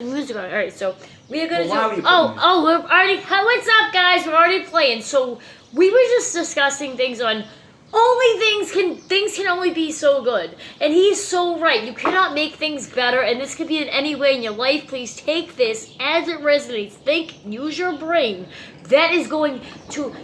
Music on. All right, so we are gonna Well, do. We're already. What's up, guys? We're already playing. So we were just discussing things on. Things can only be so good, and he's so right. You cannot make things better, and this could be in any way in your life. Please take this as it resonates. Think, use your brain. That is going to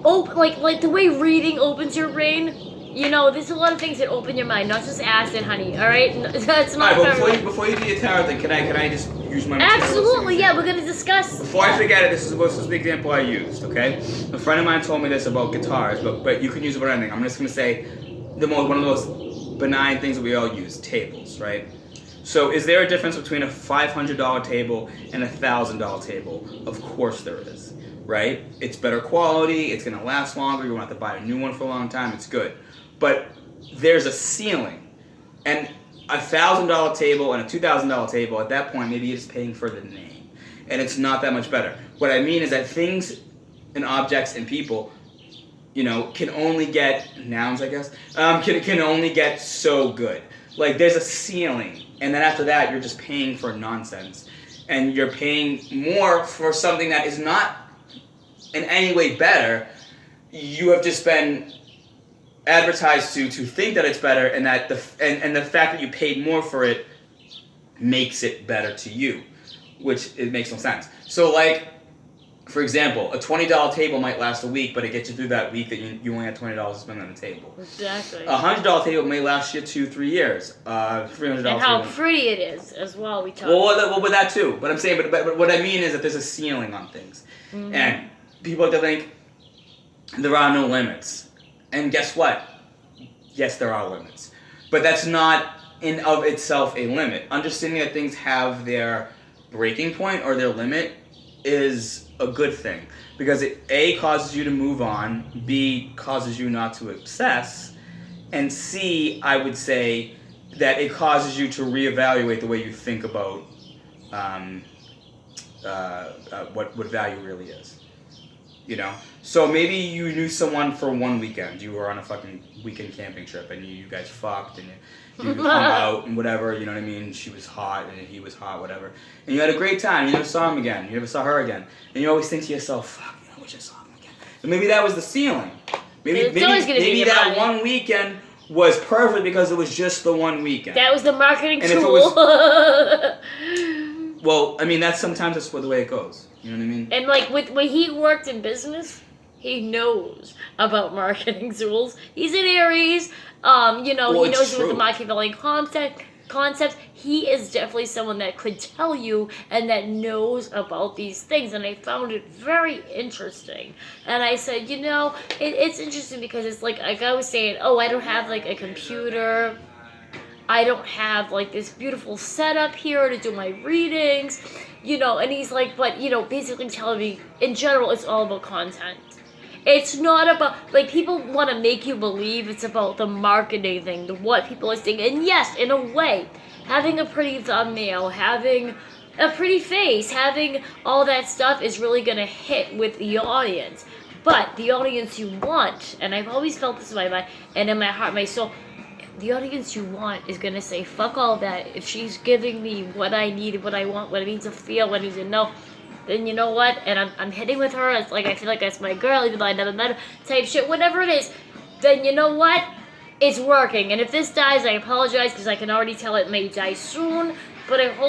open, like the way reading opens your brain. You know, there's a lot of things that open your mind, not just acid, honey. All right, that's not. All right, but before you do your tarot thing, can I just use my materials? Absolutely, yeah. We're gonna discuss. Before I forget it, this is the example I used. Okay, a friend of mine told me this about guitars, but you can use it for anything. I'm just gonna say one of the most benign things that we all use: tables, right? So, is there a difference between a $500 table and a $1,000 table? Of course there is, right? It's better quality. It's gonna last longer. You won't have to buy a new one for a long time. It's good. But there's a ceiling, and a $1,000 table and a $2,000 table, at that point, maybe you're just paying for the name, and it's not that much better. What I mean is that things and objects and people, you know, can only get, nouns I guess, can only get so good. Like, there's a ceiling, and then after that, you're just paying for nonsense, and you're paying more for something that is not in any way better. You have just been advertised to think that it's better, and that the fact that you paid more for it makes it better to you, which it makes no sense. So, like, for example, a $20 table might last a week, but it gets you through that week that you only had $20 to spend on the table. Exactly. A $100 table may last you 2-3 years. $300 and how table. pretty it is as well. We talk. Well, with that too. But I'm saying, but what I mean is that there's a ceiling on things, and people have to think there are no limits. And guess what? Yes, there are limits. But that's not in of itself a limit. Understanding that things have their breaking point or their limit is a good thing. Because it A, causes you to move on, B, causes you not to obsess, and C, I would say that it causes you to reevaluate the way you think about what value really is. You know? So maybe you knew someone for one weekend. You were on a fucking weekend camping trip, and you guys fucked, and you hung out and whatever, you know what I mean? She was hot, and he was hot, whatever. And you had a great time. You never saw him again. You never saw her again. And you always think to yourself, fuck, I wish I saw him again. And maybe that was the ceiling. Maybe that one weekend was perfect because it was just the one weekend. That was the marketing tool. If it was, well, I mean, sometimes that's the way it goes. You know what I mean? And like when he worked in business, he knows about marketing tools. He's an Aries. He knows about the Machiavellian concepts. He is definitely someone that could tell you and that knows about these things. And I found it very interesting. And I said, it's interesting because it's like I was saying, I don't have like a computer. I don't have like this beautiful setup here to do my readings. And he's like, but, basically telling me, in general, it's all about content. It's not about, like, people want to make you believe it's about the marketing thing, what people are saying. And yes, in a way, having a pretty thumbnail, having a pretty face, having all that stuff is really going to hit with the audience. But the audience you want, and I've always felt this in my mind, and in my heart, my soul, the audience you want is going to say, fuck all that. If she's giving me what I need, what I want, what I need to feel, what I need to know, then you know what? And I'm hitting with her. It's like I feel like that's my girl, even though I never met her, type shit, whatever it is. Then you know what? It's working. And if this dies, I apologize because I can already tell it may die soon. But I hope